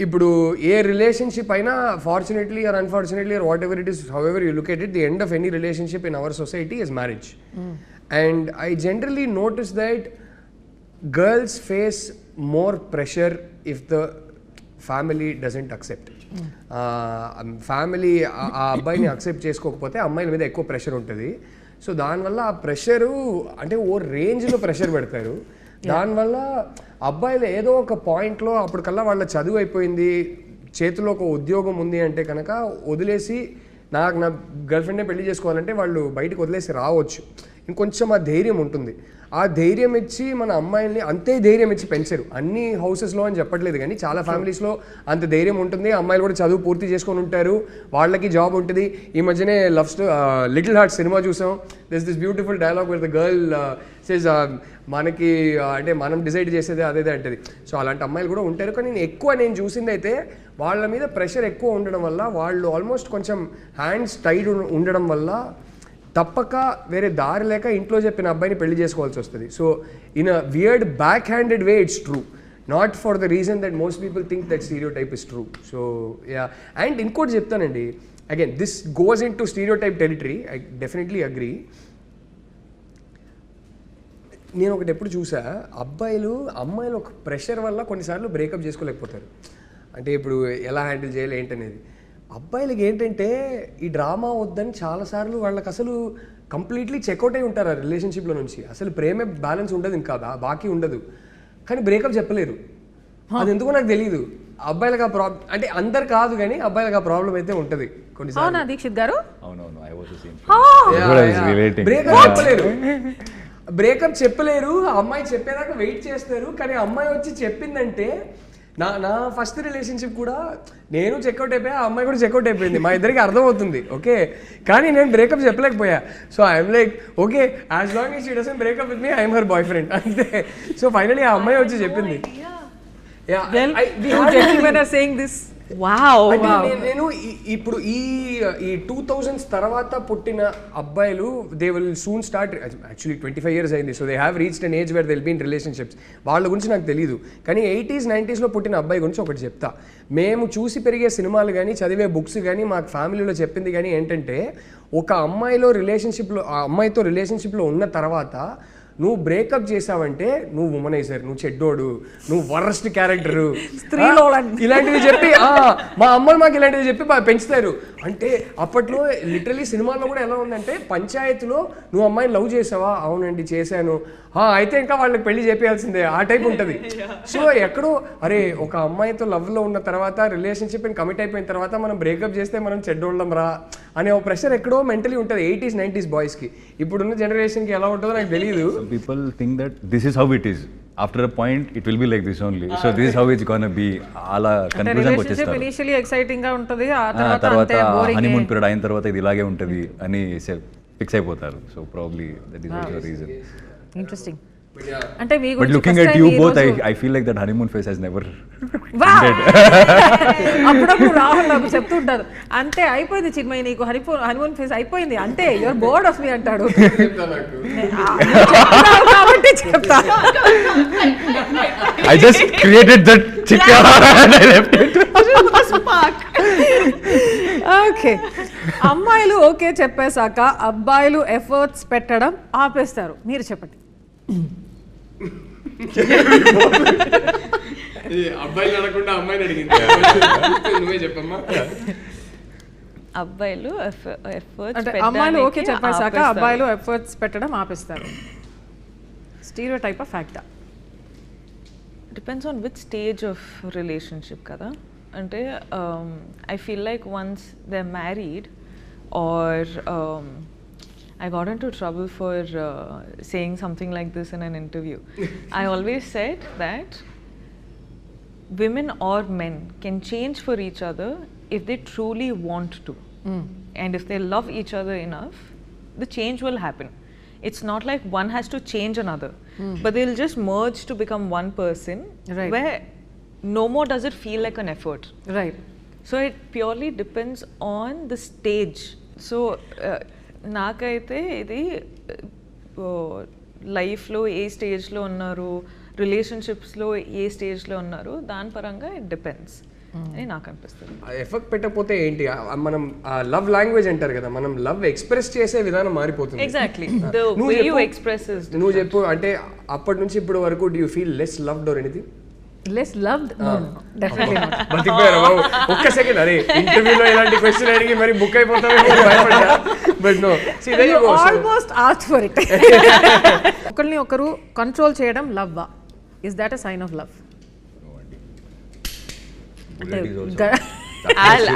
ఇప్పుడు ఏ రిలేషన్షిప్ అయినా fortunately are unfortunately are what ever it is, how ever you look at it, the end of any relationship in our society is marriage. And I generally notice that girls face more pressure if the family doesn't accept. Family ఆ అబ్బాయిని accept చేసుకోకపోతే అమ్మాయిల మీద ఎక్కువ pressure ఉంటుంది. So దానివల్ల ఆ pressure అంటే ఓ రేంజ్లో ప్రెషర్ పెడతారు. దానివల్ల అబ్బాయిలు ఏదో ఒక పాయింట్లో అప్పటికల్లా వాళ్ళ చదువు అయిపోయింది, చేతిలో ఒక ఉద్యోగం ఉంది అంటే కనుక వదిలేసి నా గర్ల్ ఫ్రెండ్నే పెళ్లి చేసుకోవాలంటే వాళ్ళు బయటకు వదిలేసి రావచ్చు. ఇంకొంచెం ఆ ధైర్యం ఉంటుంది. ఆ ధైర్యం ఇచ్చి మన అమ్మాయిల్ని అంతే ధైర్యం ఇచ్చి పెంచరు. అన్ని హౌసెస్లో అని చెప్పట్లేదు, కానీ చాలా ఫ్యామిలీస్లో అంత ధైర్యం ఉంటుంది. అమ్మాయిలు కూడా చదువు పూర్తి చేసుకొని ఉంటారు, వాళ్ళకి జాబ్ ఉంటుంది. ఈ మధ్యనే లిటిల్ హార్ట్ సినిమా చూసాం. This beautiful dialogue with the girl says మనకి అంటే మనం డిసైడ్ చేసేది అదేదే అంటది. సో అలాంటి అమ్మాయిలు కూడా ఉంటారు. కానీ నేను చూసింది అయితే వాళ్ళ మీద ప్రెషర్ ఎక్కువ ఉండడం వల్ల, వాళ్ళు ఆల్మోస్ట్ కొంచెం హ్యాండ్స్ టైడ్ ఉండడం వల్ల తప్పక వేరే దారి లేక ఇంట్లో చెప్పిన అబ్బాయిని పెళ్లి చేసుకోవాల్సి వస్తుంది. So in a weird back handed way it's true, not for the reason that most people think that stereotype is true. So yeah, and ఇంకోటి చెప్తానండి, again this goes in to stereotype territory. I definitely agree. నేను ఒకటి ఎప్పుడు చూసా, అమ్మాయిలు ఒక pressure వల్ల కొన్నిసార్లు బ్రేకప్ చేసుకోలేకపోతారు. అంటే ఇప్పుడు ఎలా హ్యాండిల్ చేయాలి ఏంటనేది. అబ్బాయిలకి ఏంటంటే ఈ డ్రామా వద్దని చాలాసార్లు వాళ్ళకి అసలు కంప్లీట్లీ చెక్అవుట్ అయి ఉంటారు ఆ రిలేషన్షిప్లో నుంచి. అసలు ప్రేమే బ్యాలెన్స్ ఉండదు, ఇంకా బాకీ ఉండదు, కానీ బ్రేకప్ చెప్పలేరు. అది ఎందుకో నాకు తెలియదు. అబ్బాయిలకు ఆ ప్రాబ్లం అంటే అందరు కాదు, కానీ అబ్బాయిలకు ఆ ప్రాబ్లం అయితే ఉంటుంది కొన్నిసార్లు. దీక్షిత్ గారు బ్రేకప్ చెప్పలేరు. అమ్మాయి చెప్పేదాకా వెయిట్ చేస్తారు, కానీ అమ్మాయి వచ్చి చెప్పిందంటే నా ఫస్ట్ రిలేషన్షిప్ కూడా నేను చెక్అవుట్ అయిపోయా, ఆ అమ్మాయి కూడా చెక్అవుట్ అయిపోయింది. మా ఇద్దరికి అర్థమవుతుంది, ఓకే, కానీ నేను బ్రేకప్ చెప్పలేకపోయా. So I'm like okay, as long as she doesn't breakup with me, I'm her boy friend అంతే. సో ఫైనలీ ఆ అమ్మాయి వచ్చి చెప్పింది. నేను ఇప్పుడు ఈ 2000s తర్వాత పుట్టిన అబ్బాయిలు they will soon start, actually 25 years అయింది. So they have reached an age where they will be in relationships. వాళ్ళ గురించి నాకు తెలియదు, కానీ 80s 90s పుట్టిన అబ్బాయి గురించి ఒకటి చెప్తా. మేము చూసి పెరిగే సినిమాలు కానీ చదివే బుక్స్ కానీ మాకు ఫ్యామిలీలో చెప్పింది కానీ ఏంటంటే, ఒక అమ్మాయితో రిలేషన్షిప్లో ఉన్న తర్వాత నువ్వు బ్రేకప్ చేసావంటే నువ్వు ఉమనైజర్, నువ్వు చెడ్డోడు, నువ్వు వరస్ట్ క్యారెక్టరు, ఇలాంటివి చెప్పి మా అమ్మలు మాకు ఇలాంటివి చెప్పి పెంచుతారు. అంటే అప్పట్లో లిటరలీ సినిమాల్లో కూడా ఎలా ఉందంటే, పంచాయతీలో నువ్వు అమ్మాయిని లవ్ చేసావా, అవునండి చేశాను, అయితే ఇంకా వాళ్ళకి పెళ్లి చేయాల్సిందే, ఆ టైప్ ఉంటుంది. సో ఎక్కడో అరే ఒక అమ్మాయితో లవ్లో ఉన్న తర్వాత రిలేషన్షిప్ కమిట్ అయిపోయిన తర్వాత మనం బ్రేకప్ చేస్తే మనం చెడ్డోళ్ళం రా అనే ఒక ప్రెషర్ ఎక్కడో మెంటలీ ఉంటుంది 80s 90s బాయ్స్కి. ఇప్పుడున్న జనరేషన్కి ఎలా ఉంటుందో నాకు తెలియదు. People think that this is how it is. After a point it will be like this only. So this is how it's gonna be. అలా కన్క్లూజన్ వచ్చేస్తారు. ఇనిషియల్లీ ఎక్సైటింగ్ గా ఉంటది, ఆ తర్వాత హనీమూన్ పీరియడ్ అయిన తర్వాత ఇది ఇలాగే ఉంటది అని ఫిక్స్ అయిపోతారు. So probably that is also reason. Interesting. అంటే మీ but looking at you both I feel like that honeymoon phase has never ended. అప్పుడప్పుడు రాహుల్ నాకు చెప్తుంటారు, అంతే అయిపోయింది చిన్మయి, నీకు హనీమూన్ ఫేస్ అయిపోయింది, అంతే యు ఆర్ బోర్డ్ ఆఫ్ మీ అంటాడు. కాబట్టి చెప్తా, I just created that chicken and I left it. Okay. అమ్మాయిలు ఓకే చెప్పేశాక అబ్బాయిలు ఎఫర్ట్స్ పెట్టడం ఆపేస్తారు. మీరు చెప్పండి. అబ్బాయిలు అడగకుండా అమ్మాయిని అడిగింది, నువ్వే చెప్పమ్మా. అబ్బాయిలు అంటే అమ్మాయిలు ఓకే చెప్పేశాక అబ్బాయిలు ఎఫర్ట్స్ పెట్టడం ఆపేస్తారు. స్టీరియోటైప్ ఆఫ్ ఫ్యాక్టా? Depends on which stage of relationship కదా. అంటే I feel like once they're married or I got into trouble for saying something like this in an interview. I always said that women or men can change for each other if they truly want to. And if they love each other enough, the change will happen. It's not like one has to change another, but they'll just merge to become one person, right, where no more does it feel like an effort. Right. So it purely depends on the stage. So నాకైతే ఇది లైఫ్లో ఏ స్టేజ్లో ఉన్నారు, రిలేషన్షిప్స్లో ఏ స్టేజ్లో ఉన్నారు, దాని పరంగా it depends అని నాకు అనిపిస్తుంది. ఎఫెక్ట్ పెట్టకపోతే ఏంటి, మనం లవ్ లాంగ్వేజ్ అంటారు కదా, మనం లవ్ ఎక్స్ప్రెస్ చేసే విధానం మారిపోతుంది. Exactly, the way you express is. నువ్వు చెప్పు, అంటే అప్పటి నుంచి ఇప్పటి వరకు do you feel less loved or anything? Less loved? No, definitely not. బతికిపోయారు బాబు. ఒక్క సెకండ్, అరే ఇంటర్వ్యూలో ఇలాంటి క్వశ్చన్ అడిగి మరి బుక్ అయిపోతామేమో భయపడ్డా. But no, see there you go. Almost asked for it. ఒకరిని ఒకరు కంట్రోల్ చేయడం లవ్వా? Is that a sign of love?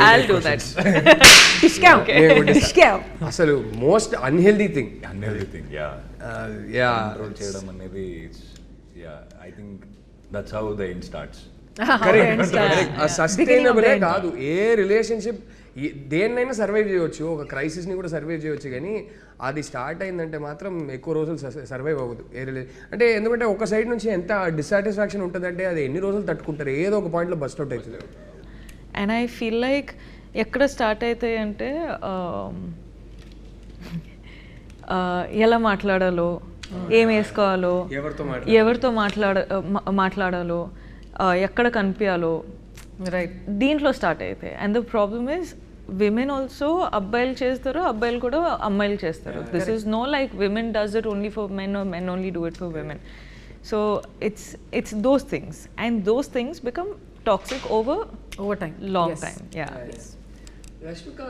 I'll do that. అసలు మోస్ట్ అన్హెల్దీ థింగ్. కంట్రోల్ చేయడం అనేది, I think that's how the end starts. Sustainable కాదు ఏ relationship. దేన్నైనా సర్వైవ్ చేయవచ్చు, ఒక క్రైసిస్ని కూడా సర్వైవ్ చేయవచ్చు, కానీ అది స్టార్ట్ అయిందంటే మాత్రం ఎక్కువ రోజులు సర్వైవ్ అవ్వదు ఏ అంటే. ఎందుకంటే ఒక సైడ్ నుంచి ఎంత డిస్సాటిస్ఫాక్షన్ ఉంటుందంటే అది ఎన్ని రోజులు తట్టుకుంటారు, ఏదో ఒక పాయింట్లో బస్ట్ అవుట్ అవుతుంది. అండ్ ఐ ఫీల్ లైక్ ఎక్కడ స్టార్ట్ అవుతాయి అంటే ఎలా మాట్లాడాలో, ఏం వేసుకోవాలో, ఎవరితో మాట్లాడాలో, ఎక్కడ కనిపించాలో, రైట్, దీంట్లో స్టార్ట్ అవుతాయి. And the problem is women also అబ్బాయిలు చేస్తారు, అబ్బాయిలు కూడా అమ్మాయిలు చేస్తారు. This is no like women does it only for men or men only do it for women. So it's those things, and those things become toxic over time, long yes. time. Yeah. Yes. Rashmika,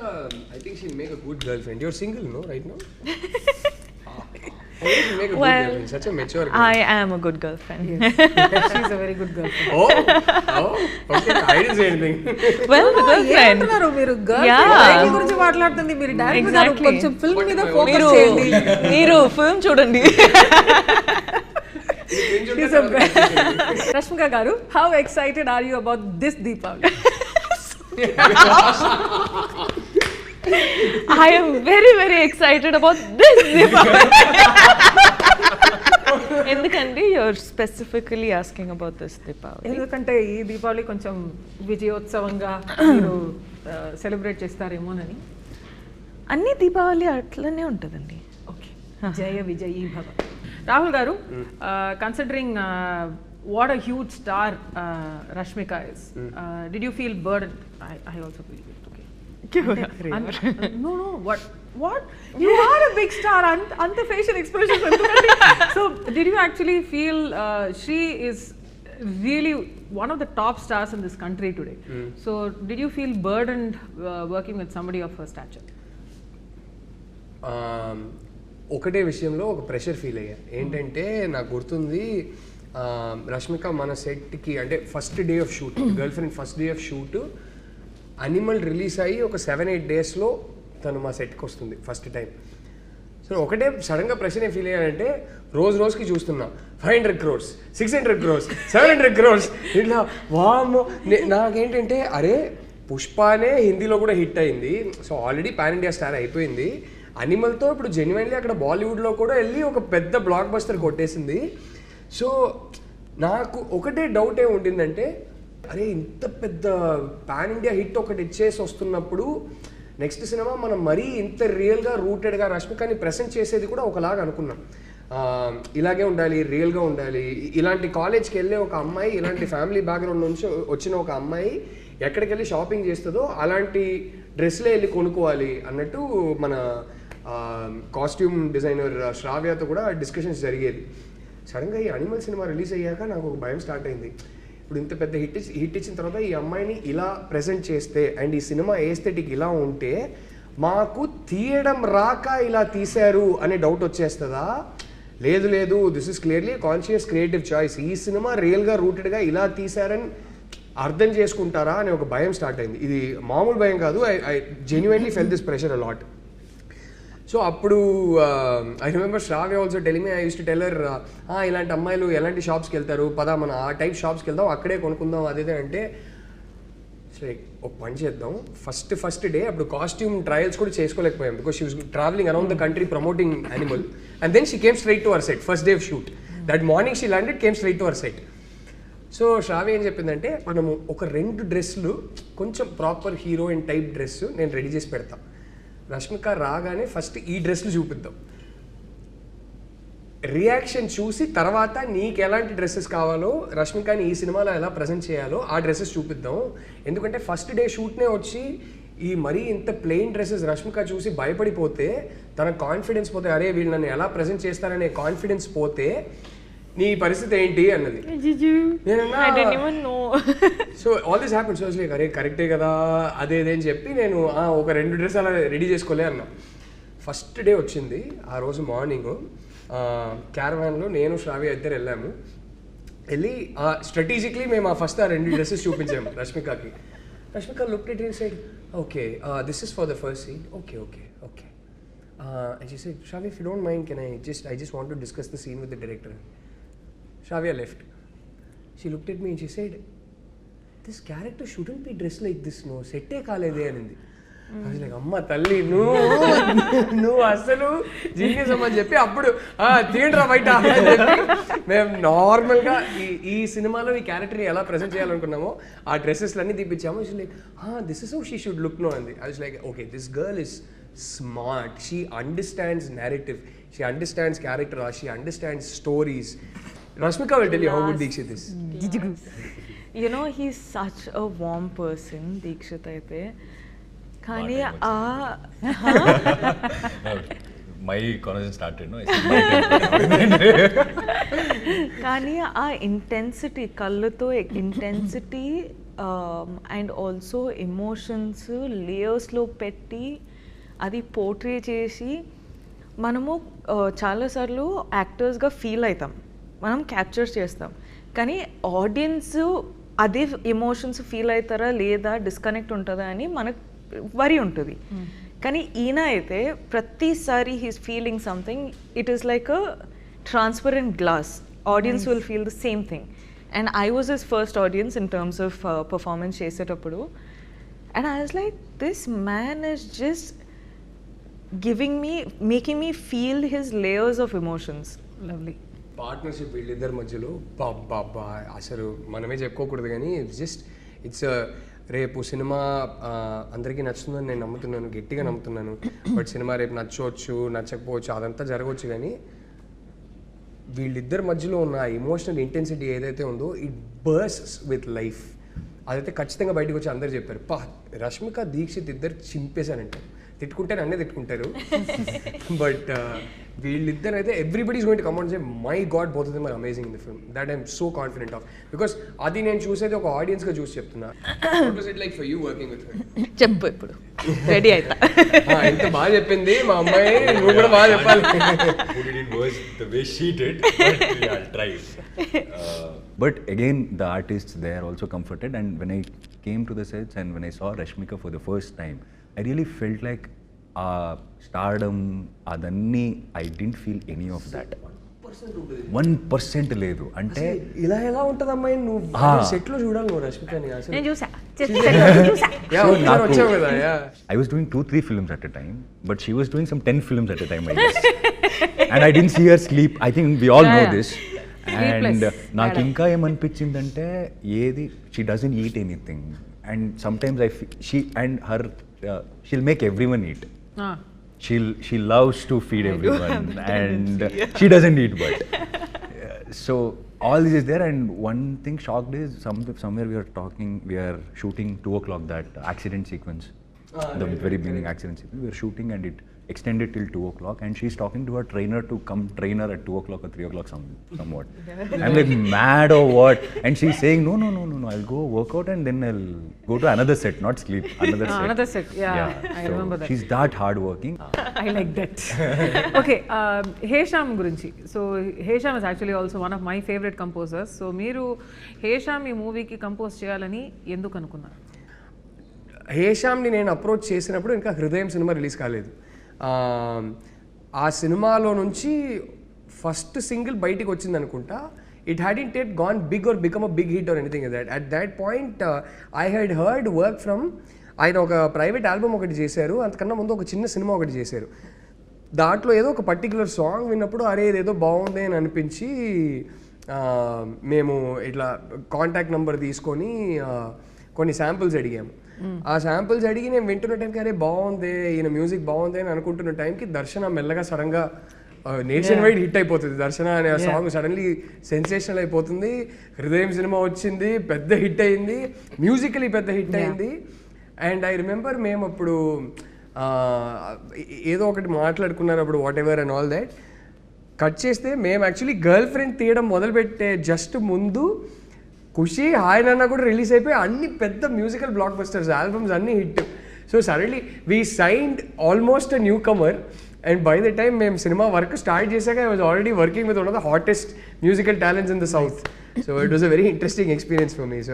I think she'll make a good girlfriend. You're single, no, right now? How will you make a good girlfriend? Such a mature girl. I am a good girlfriend. Yes. She's a very good girlfriend. Okay. I didn't say anything. Well, the girlfriend. ఏంటన్నారు మీరు? Yeah. Girl గురించి మాట్లాడుతుంది మీరు. Direct గా Exactly. కొంచెం film మీద focus చేయండి. మీరు film చూడండి. Rashmika garu, how excited are you about this Deepavali? I am very, very excited about this Deepavali. ఎందుకంటే you're specifically asking about this Deepavali? ఎందుకంటే ఈ దీపావళి కొంచెం విజయోత్సవంగా మీరు సెలబ్రేట్ చేస్తారేమోనని. అన్ని దీపావళి అట్లనే ఉంటుందండి. ఓకే, జయ విజయీ భవ. Rahul garu, considering what a huge star Rashmika is, did you feel burdened? I also feel it. Okay. No, what? You are a big star. Anta facial expressions. So, did you actually feel she is really one of the top stars in this country today? So, did you feel burdened working with somebody of her stature? ఒకటే విషయంలో ఒక pressure feel అయ్యా. ఏంటంటే నాకు గుర్తుంది, రష్మిక మన సెట్కి అంటే first day of shoot, girl friend first day of shoot animal release అయ్యి ఒక 7-8 డేస్లో తను మా సెట్కి వస్తుంది ఫస్ట్ టైం. సో ఒకటే సడన్గా ప్రెషర్ ఏం ఫీల్ అయ్యానంటే, రోజుకి చూస్తున్నా 500 crores, 600 crores, 700 crores ఇట్లా. వామ్మో, నాకేంటంటే అరే పుష్పనే హిందీలో కూడా హిట్ అయింది, so already pan India star అయిపోయింది. అనిమల్తో ఇప్పుడు జెన్యున్లీ అక్కడ బాలీవుడ్లో కూడా వెళ్ళి ఒక పెద్ద బ్లాక్ బస్టర్ కొట్టేసింది. సో నాకు ఒకటే డౌట్ ఏమి ఉండిందంటే, అరే ఇంత పెద్ద పాన్ ఇండియా హిట్ ఒకటి ఇచ్చేసి వస్తున్నప్పుడు నెక్స్ట్ సినిమా మనం మరీ ఇంత రియల్గా రూటెడ్గా రష్మికని ప్రెజెంట్ చేసేది కూడా ఒకలాగా అనుకున్నాం. ఇలాగే ఉండాలి, రియల్గా ఉండాలి. ఇలాంటి కాలేజ్కి వెళ్ళే ఒక అమ్మాయి, ఇలాంటి ఫ్యామిలీ బ్యాక్గ్రౌండ్ నుంచి వచ్చిన ఒక అమ్మాయి ఎక్కడికి వెళ్ళి షాపింగ్ చేస్తుందో అలాంటి డ్రెస్లే వెళ్ళి కొనుక్కోవాలి అన్నట్టు మన కాస్ట్యూమ్ డిజైనర్ శ్రావ్యతో కూడా డిస్కషన్స్ జరిగేది. సడన్గా ఈ అనిమల్ సినిమా రిలీజ్ అయ్యాక నాకు ఒక భయం స్టార్ట్ అయింది. ఇప్పుడు ఇంత పెద్ద హిట్ ఇచ్చిన తర్వాత ఈ అమ్మాయిని ఇలా ప్రజెంట్ చేస్తే అండ్ ఈ సినిమా ఏస్థెటిక్ ఇలా ఉంటే మాకు తీయడం రాక ఇలా తీశారు అనే డౌట్ వచ్చేస్తుందా? లేదు లేదు, this is clearly conscious creative choice. ఈ సినిమా రియల్గా రూటెడ్గా ఇలా తీశారని అర్థం చేసుకుంటారా అనే ఒక భయం స్టార్ట్ అయింది. ఇది మామూలు భయం కాదు. I genuinely felt this pressure a lot. So అప్పుడు I remember Shravya also telling me, I used to tell her, ఇలాంటి అమ్మాయిలు ఎలాంటి షాప్స్కి వెళ్తారు, పదా మన ఆ టైప్ షాప్స్కి వెళ్దాం, అక్కడే కొనుక్కుందాం అదేదే అంటే లైక్ ఒక పని చేద్దాం. ఫస్ట్ డే అప్పుడు కాస్ట్యూమ్ ట్రయల్స్ కూడా చేసుకోలేకపోయాం because she was travelling around the country promoting Animal and then she came straight to our set. First day of shoot that morning she landed, came straight to our set. So Shravya ఏం చెప్పిందంటే, మనము ఒక 2 డ్రెస్సులు కొంచెం proper heroine type dress నేను ready చేసి పెడతాను, రష్మిక రాగానే ఫస్ట్ ఈ డ్రెస్లు చూపిద్దాం, రియాక్షన్ చూసి తర్వాత నీకు ఎలాంటి డ్రెస్సెస్ కావాలో, రష్మికని ఈ సినిమాలో ఎలా ప్రజెంట్ చేయాలో ఆ డ్రెస్సెస్ చూపిద్దాం. ఎందుకంటే ఫస్ట్ డే షూట్నే వచ్చి ఈ మరీ ఇంత ప్లెయిన్ డ్రెస్సెస్ రష్మిక చూసి భయపడిపోతే తన కాన్ఫిడెన్స్ పోతే, అరే వీళ్ళు నన్ను ఎలా ప్రజెంట్ చేస్తారనే కాన్ఫిడెన్స్ పోతే నీ పరిస్థితి ఏంటి అన్నది. So all this happen. So like అరే కరెక్టే కదా అదే అని చెప్పి నేను ఒక 2 డ్రెస్ అలా రెడీ చేసుకోలే అన్నా. ఫస్ట్ డే వచ్చింది. ఆ రోజు మార్నింగ్ క్యారవాన్లో నేను శ్రావ్య ఇద్దరు వెళ్ళి స్ట్రాటజిక్లీ మేము ఫస్ట్ ఆ 2 డ్రెస్సెస్ చూపించాము రష్మికకి. Rashmika looked at it said, okay this is for the first scene, okay okay okay. And she said, Shravya, if you don't mind, I just want to discuss the scene with the director. Shravya left. She looked at me and she said, this character shouldn't be dressed like this, no. Sette kalede anindi. I was like, amma talli, నువ్వు అసలు genius అమ్మని చెప్పి అప్పుడు తీయండిరా బయట అని చెప్పి మేము నార్మల్గా ఈ సినిమాలో ఈ క్యారెక్టర్ని ఎలా ప్రజెంట్ చేయాలనుకున్నామో ఆ డ్రెస్సెస్లన్నీ తీపిచ్చాము. She like this is how she should look no అంది. I was like, okay, this girl is smart, she understands narrative, she understands character, she understands stories. Rashmika will tell you how good Deekshith is. You know, he's such a warm person, Deekshith aithe. Kani my conversation started, no? Kani intensity, kalluto intensity and also emotions layers lo petti అది portray చేసి మనము చాలాసార్లు యాక్టర్స్గా feel అవుతాం, మనం capture చేస్తాం, కానీ audience అదే emotions feel అవుతారా లేదా, డిస్కనెక్ట్ ఉంటుందా అని మనకు వరి ఉంటుంది. కానీ ఈయన అయితే ప్రతిసారి he's feeling something, it is like a transparent glass, audience will feel the same thing. And I was his first audience in terms of performance చేసేటప్పుడు. And I was like, this man is just making me feel his layers of emotions. Lovely. Partnership వీళ్ళిద్దరి మధ్యలో బాబా అసలు మనమే చెప్పుకోకూడదు, కానీ it's రేపు cinema అందరికీ నచ్చుతుందని నేను నమ్ముతున్నాను, గట్టిగా నమ్ముతున్నాను. బట్ సినిమా రేపు నచ్చవచ్చు నచ్చకపోవచ్చు అదంతా జరగవచ్చు, కానీ వీళ్ళిద్దరి మధ్యలో ఉన్న ఎమోషనల్ ఇంటెన్సిటీ ఏదైతే ఉందో ఇట్ బర్స్ట్స్ విత్ లైఫ్. అదైతే ఖచ్చితంగా బయటకు వచ్చి అందరు చెప్పారు, రష్మిక దీక్షిత్ ఇద్దరు చింపేశారంటే. తిట్టుకుంటే నన్నే తిట్టుకుంటారు, బట్ వీళ్ళిద్దరు అయితే everybody is going to come out and say, my god, both of them are amazing in the film. That I'm so confident of, because అది నేను చూసేది ఒక ఆడియన్స్గా చూసి చెప్తున్నా. What was it like for you working with her? చెప్పు, ఇప్పుడు ready అవుతా. ఎంత బాగా చెప్పింది మా అమ్మాయి, నువ్వు కూడా బాగా చెప్పాలి. The way she did, but yeah, I'll try. But again, the artists there also comforted, and when I came to the sets and when I saw Rashmika for the first time, I really felt like stardom, adanni, I didn't feel any of that. 1% లేదు. అంటే ఇలా ఎలా ఉంటుంది అమ్మాయి, నువ్వు set లో చూడాలి నువ్వు రష్మికని. నేను చూసా. I was doing 2-3 films at a time, but she was doing some 10 films at a time, I guess. And I didn't see her sleep. I think we all know this. And నాకు ఇంకా ఏమనిపించిందంటే, ఏది she doesn't eat anything, and sometimes I feel she and her she'll make everyone eat. She loves to feed everyone, and she doesn't eat, but so all this is there. And one thing shocked is somewhere we are shooting 2 o'clock that accident sequence. the very beginning action sequence. We were shooting and it extended till 2 o'clock, and she's talking to her trainer to come train her at 2 o'clock or 3 o'clock somewhat. I'm like, mad or what? And she's saying, no, I'll go work out and then I'll go to another set, not sleep, another set. Another set, yeah. I So remember that. she's that hard working. I like that. Okay, Hesham గురించి. So Hesham is actually also one of my favorite composers. So మీరు Hesham ఈ మూవీకి compose చేయాలని ఎందుకు అనుకున్నారు? హేషామ్ని నేను approach చేసినప్పుడు ఇంకా హృదయం సినిమా రిలీజ్ కాలేదు. ఆ సినిమాలో నుంచి ఫస్ట్ సింగిల్ బయటికి వచ్చింది అనుకుంటా. It hadn't yet gone big or become a big hit or anything that. At that point I had heard work from, ఆయన ఒక ప్రైవేట్ ఆల్బమ్ ఒకటి చేశారు, అంతకన్నా ముందు ఒక చిన్న సినిమా ఒకటి చేశారు. దాంట్లో ఏదో ఒక పర్టికులర్ సాంగ్ విన్నప్పుడు అరే ఇదేదో బాగుంది అని అనిపించి మేము ఇట్లా కాంటాక్ట్ నెంబర్ తీసుకొని కొన్ని శాంపుల్స్ అడిగాము. ఆ శాంపుల్స్ అడిగి నేను వింటున్న టైంకి అరే బాగుంది, ఈయన మ్యూజిక్ బాగుంది అని అనుకుంటున్న టైంకి దర్శన మెల్లగా సడన్గా నేషన్ వైడ్ హిట్ అయిపోతుంది. దర్శన అనే సాంగ్ సడన్లీ సెన్సేషనల్ అయిపోతుంది. హృదయం సినిమా వచ్చింది, పెద్ద హిట్ అయింది, మ్యూజికలీ పెద్ద హిట్ అయింది. అండ్ ఐ రిమెంబర్ మేము అప్పుడు ఏదో ఒకటి మాట్లాడుకున్నారు అప్పుడు, what ever and all that. Cut చేస్తే మేము యాక్చువల్లీ గర్ల్ ఫ్రెండ్ తీయడం మొదలుపెట్టే జస్ట్ ముందు ఖుషి హాయ్ నాన్న కూడా రిలీజ్ అయిపోయి అన్ని పెద్ద మ్యూజికల్ బ్లాక్ బస్టర్స్ ఆల్బమ్స్ అన్ని hit. So suddenly we signed almost a newcomer. And by the time మేము సినిమా వర్క్ స్టార్ట్ చేశాక I was already working with one of the hottest musical talents in the south. So it was a very interesting experience for me. So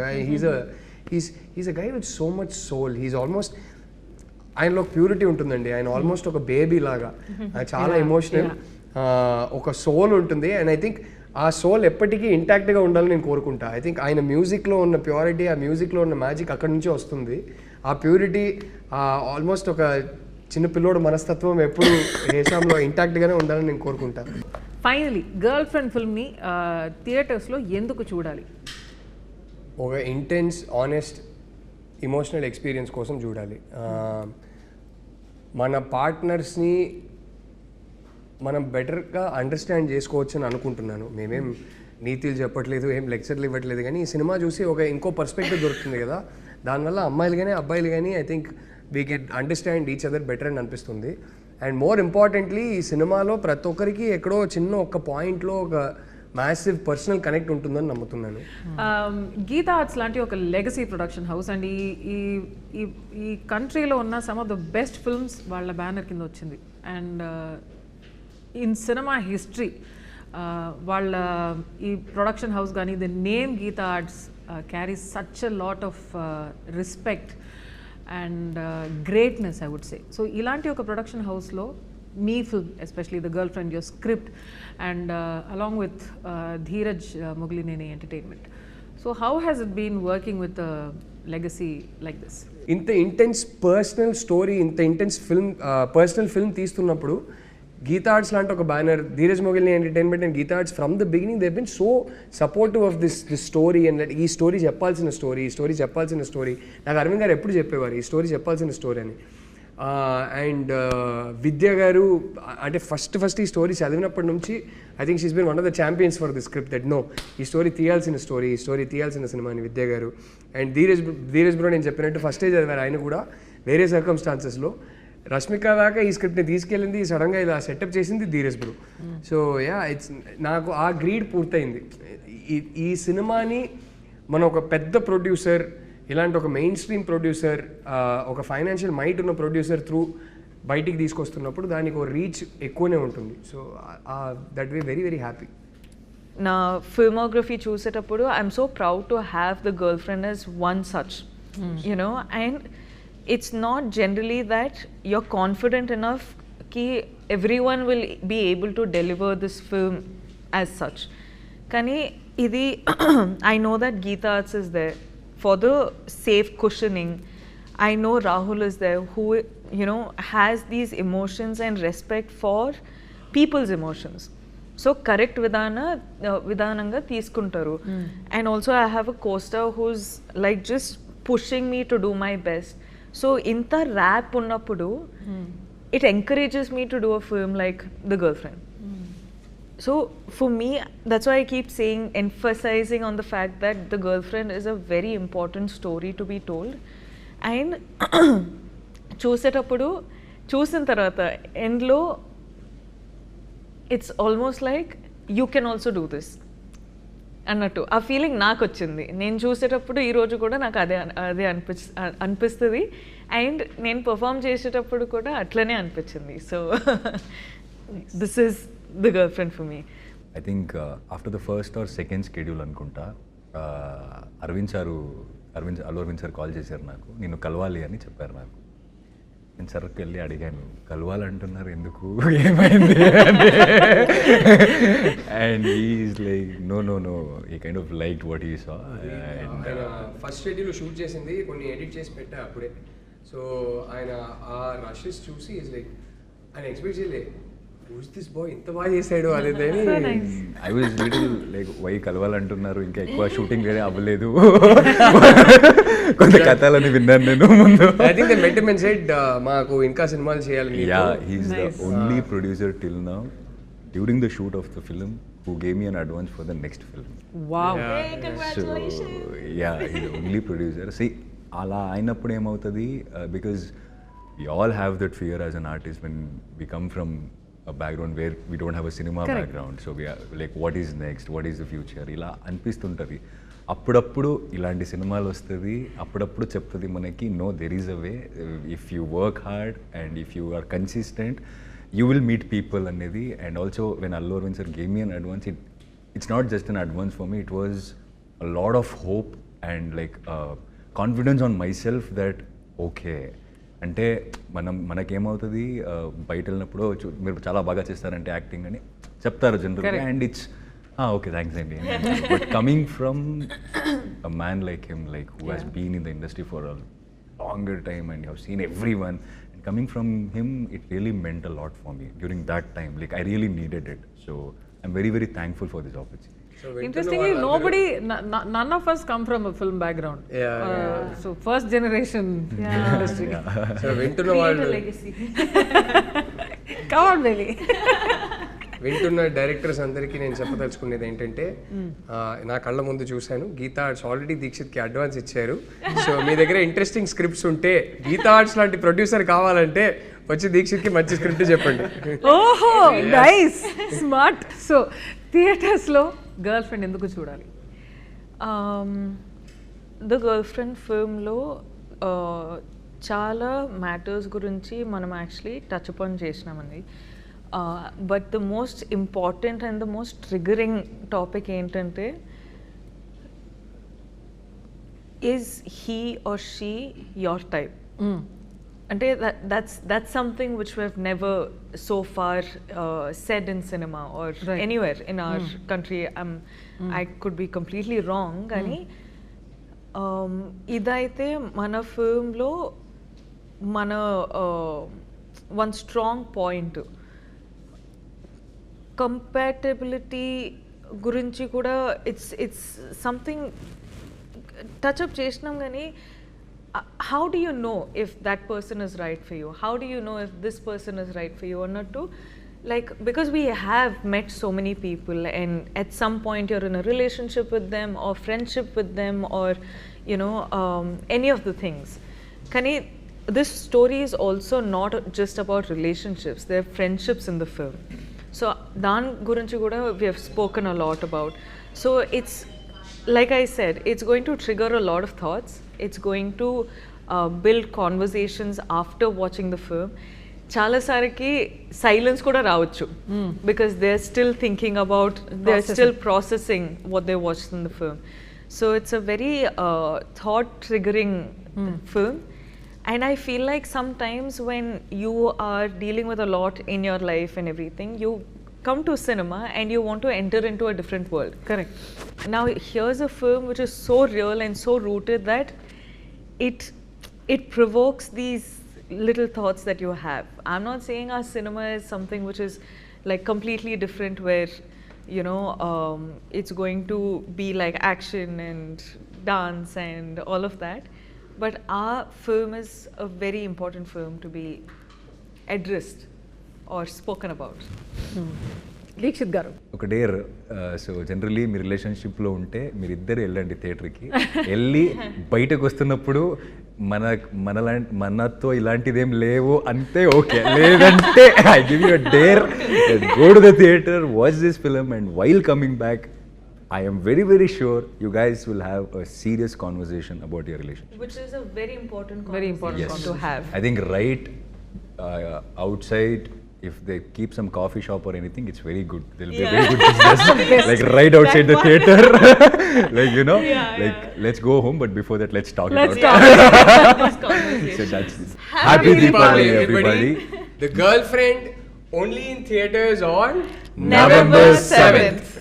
he's a guy with so much soul. He's almost, ఆయనలో purity ఉంటుందండి. ఆయన almost ఒక baby లాగా, చాలా emotional, ఒక soul ఉంటుంది. And I think ఆ soul ఎప్పటికీ ఇంటాక్ట్గా ఉండాలని నేను కోరుకుంటా. ఐ థింక్ ఆయన మ్యూజిక్లో ఉన్న ప్యూరిటీ, ఆ మ్యూజిక్లో ఉన్న మ్యాజిక్ అక్కడి నుంచే వస్తుంది. ఆ ప్యూరిటీ, ఆల్మోస్ట్ ఒక చిన్న పిల్లోడు మనస్తత్వం ఎప్పుడు హేషామ్లో ఇంటాక్ట్గానే ఉండాలని నేను కోరుకుంటా. ఫైనలీ గర్ల్ ఫ్రెండ్ ఫిల్మ్ని థియేటర్స్లో ఎందుకు చూడాలి? ఒక ఇంటెన్స్, ఆనెస్ట్, ఇమోషనల్ ఎక్స్పీరియన్స్ కోసం చూడాలి. మన పార్ట్నర్స్ని మనం బెటర్గా అండర్స్టాండ్ చేసుకోవచ్చు అని అనుకుంటున్నాను. మేమేం నీతులు చెప్పట్లేదు, ఏం లెక్చర్లు ఇవ్వట్లేదు, కానీ ఈ సినిమా చూసి ఒక ఇంకో పర్స్పెక్టివ్ దొరుకుతుంది కదా. దానివల్ల అమ్మాయిలు కానీ అబ్బాయిలు కానీ I think we can understand each other better అని అనిపిస్తుంది. అండ్ మోర్ ఇంపార్టెంట్లీ ఈ సినిమాలో ప్రతి ఒక్కరికి ఎక్కడో చిన్న ఒక పాయింట్లో ఒక మ్యాసివ్ పర్సనల్ కనెక్ట్ ఉంటుందని నమ్ముతున్నాను. గీతా ఆర్ట్స్ లాంటి ఒక లెగసీ ప్రొడక్షన్ హౌస్ అండ్ ఈ కంట్రీలో ఉన్న some of the best films వాళ్ళ బ్యానర్ కింద వచ్చింది. అండ్ ఇన్ సినిమా హిస్టరీ వాళ్ళ ఈ ప్రొడక్షన్ హౌస్ కానీ the name Geetha Arts carries such a lot of respect and greatness I would say. So ఇలాంటి ఒక ప్రొడక్షన్ హౌస్లో మీ film, especially the girlfriend, your script and along with Dheeraj Mogilineni entertainment. So how has it been working with legacy like this? ఇంత intense personal story, ఇంత intense film, personal film తీస్తున్నప్పుడు Geetha Arts లాంటి ఒక banner, Dheeraj Mogilineni entertainment and Geetha Arts from the beginning they been so supportive of this story. And ఈ story చెప్పాల్సిన story నాకు అరవింద్ గారు ఎప్పుడు చెప్పేవారు ఈ స్టోరీ చెప్పాల్సిన స్టోరీ అని. అండ్ విద్య గారు అంటే ఫస్ట్ ఈ స్టోరీ చదివినప్పటి నుంచి I think she's been one of the champions for the script that no ఈ స్టోరీ తీయాల్సిన సినిమా అని విద్య గారు. అండ్ ధీరజ్ బ్రో నేను చెప్పినట్టు ఫస్టే చదివారు ఆయన కూడా వేరే సర్కమ్స్టాన్సెస్లో. రష్మిక దాకా ఈ స్క్రిప్ట్ని తీసుకెళ్ళింది, సడన్గా ఇలా సెటప్ చేసింది Dheeraj bro. So yeah, it's నాకు ఆ గ్రీడ్ పూర్తయింది. ఈ సినిమాని మనం ఒక పెద్ద ప్రొడ్యూసర్, ఇలాంటి ఒక మెయిన్ స్ట్రీమ్ ప్రొడ్యూసర్, ఒక ఫైనాన్షియల్ మైట్ ఉన్న ప్రొడ్యూసర్ త్రూ బయటికి తీసుకొస్తున్నప్పుడు దానికి ఒక రీచ్ ఎక్కువనే ఉంటుంది. So that way very very happy. నా ఫిల్మోగ్రఫీ చూసేటప్పుడు I'm so proud to have the girl friend as one such, you know, and it's not generally that you're confident enough ki everyone will be able to deliver this film as such. Kani idi I know that Geeta Arts is there for the safe cushioning. I know Rahul is there who, you know, has these emotions and respect for people's emotions. So correct vidananga తీసుకుంటారు. And also I have a co-star who's like just pushing me to do my best. So inta rap ఉన్నప్పుడు it encourages me to do a film like The Girlfriend. So for me, that's why I keep emphasizing on the fact that The Girlfriend is a very important story to be told. And చూసేటప్పుడు చూసిన తర్వాత ఎండ్లో it's almost like you can also do this అన్నట్టు ఆ feeling నాకు వచ్చింది. నేను చూసేటప్పుడు ఈరోజు కూడా నాకు అదే అదే అనిపిస్తుంది అండ్ నేను పర్ఫామ్ చేసేటప్పుడు కూడా అట్లనే అనిపించింది. So this is the girlfriend for me. I think after the first or second schedule అనుకుంటా అల్లు అరవింద్ సార్ కాల్ చేశారు నాకు, నిన్ను కలవాలి అని చెప్పారు నాకు. నేను సర్కి వెళ్ళి అడిగాను, కలవాలంటున్నారు ఎందుకు, ఏమైంది and is like no no no ఈ కైండ్ ఆఫ్ లైక్ వాట్ ఈ సా. ఫస్ట్ షెడ్యూల్ షూట్ చేసింది, కొన్ని ఎడిట్ చేసి పెట్టా అప్పుడే. సో ఆయన ఆ రషెస్ చూసి ఈజ్ లైక్ ఆయన ఎక్స్పెక్ట్ చేయలే, who's this boy ఇంత బాగా చేశాడు అనేది. I was little like why కలవాలంటున్నారు, ఇంకా ఎక్కువ షూటింగ్ వేరే అవ్వలేదు, కొంత కథలని విన్నాను నేను ముందు. I think they met him and said మాకు ఇంకా సినిమాలు చేయాలి. Yeah he's the only producer till now during the shoot of the film who gave me an advance for the next film. Wow. Hey, congratulations. So yeah, he's the only producer. See, అలా అయినప్పుడు ఏమవుతుంది, because we all have that fear as an artist when we come from a background where we don't have a cinema background. So we are like, what is next, what is the future, ఇలా అనిపిస్తుంటుంది. అప్పుడప్పుడు ఇలాంటి సినిమాలు వస్తుంది, అప్పుడప్పుడు చెప్తుంది మనకి no there is a way, if you work hard and if you are consistent you will meet people అనేది. And also when Allu Aravind sir gave me an advance, it's not just an advance for me, it was a lot of hope and like confidence on myself that okay అంటే మనకేమవుతుంది బయట వెళ్ళినప్పుడు మీరు చాలా బాగా చేస్తారంటే acting అని చెప్తారు జనరల్గా, అండ్ ఇట్స్ ఓకే థ్యాంక్స్ అండి. But coming from a man like him, like who has been in the industry for a longer time and you have seen everyone, and coming from him it really meant a lot for me during that time. Like I really needed it, so I'm very very thankful for this opportunity. Interestingly, none of us come from a film background. So first generation industry. So వింటున్న వాళ్ళు, come on baby. వింటున్న directors అందరికీ నేను చెప్పదలుచుకునేది ఏంటంటే, నా కళ్ళ ముందు చూశాను గీతా ఆర్ట్స్ ఆల్రెడీ దీక్షిత్కి అడ్వాన్స్ ఇచ్చారు. సో మీ దగ్గర ఇంట్రెస్టింగ్ స్క్రిప్ట్స్ ఉంటే, గీతా ఆర్ట్స్ లాంటి ప్రొడ్యూసర్ కావాలంటే వచ్చి దీక్షిత్కి మంచి స్క్రిప్ట్ చెప్పండి. ఓహో నైస్, స్మార్ట్. సో థియేటర్స్లో గర్ల్ ఫ్రెండ్ ఎందుకు చూడాలి? ద గర్ల్ ఫ్రెండ్ ఫిల్మ్లో చాలా మ్యాటర్స్ గురించి మనం యాక్చువల్లీ టచ్ అపాన్ చేసినామండి. But the most important and the most triggering topic ఏంటంటే, is he or she your type? అంటే that's something which we have never so far said in cinema or anywhere in our country. I could be completely wrong, కానీ ఇదైతే మన ఫిల్మ్లో మన one strong point. Compatibility గురించి కూడా it's something touch up చేసినాం, కానీ how do you know if that person is right for you? How do you know if this person is right for you or not? Like, because we have met so many people and at some point you're in a relationship with them or friendship with them or you know any of the things. Kani this story is also not just about relationships, there are friendships in the film. So dan gurinchi kuda we have spoken a lot about. So it's like I said, it's going to trigger a lot of thoughts. It's going to build conversations after watching the film. Chala sariki silence kuda raavachu because they're still thinking about, they're still processing what they watched in the film. So it's a very thought triggering film. And I feel like sometimes when you are dealing with a lot in your life and everything, you come to cinema and you want to enter into a different world. Correct. Now here's a film which is so real and so rooted that it provokes these little thoughts that you have. I'm not saying our cinema is something which is like completely different where you know it's going to be like action and dance and all of that, but our film is a very important film to be addressed or spoken about. Dixit గారు ఒక dare so generally మీ రిలేషన్షిప్లో ఉంటే మీరిద్దరు వెళ్ళండి థియేటర్కి వెళ్ళి బయటకు వస్తున్నప్పుడు మనతో ఇలాంటిదేం లేవు అంతే ఓకే, లేదంటే I give you a dare, go to the theatre, watch this film and while coming back I am very, very sure you guys will have a serious conversation about your relationship. Which is a very important Very important conversation to have. I think right outside, if they keep some coffee shop or anything, it's very good. There'll be a very good business. Like right outside the theater. Like, you know, let's go home, but before that, let's talk Let's about talk. This conversation. So that's Happy Diwali, everybody. The Girlfriend only in theaters on November 7th.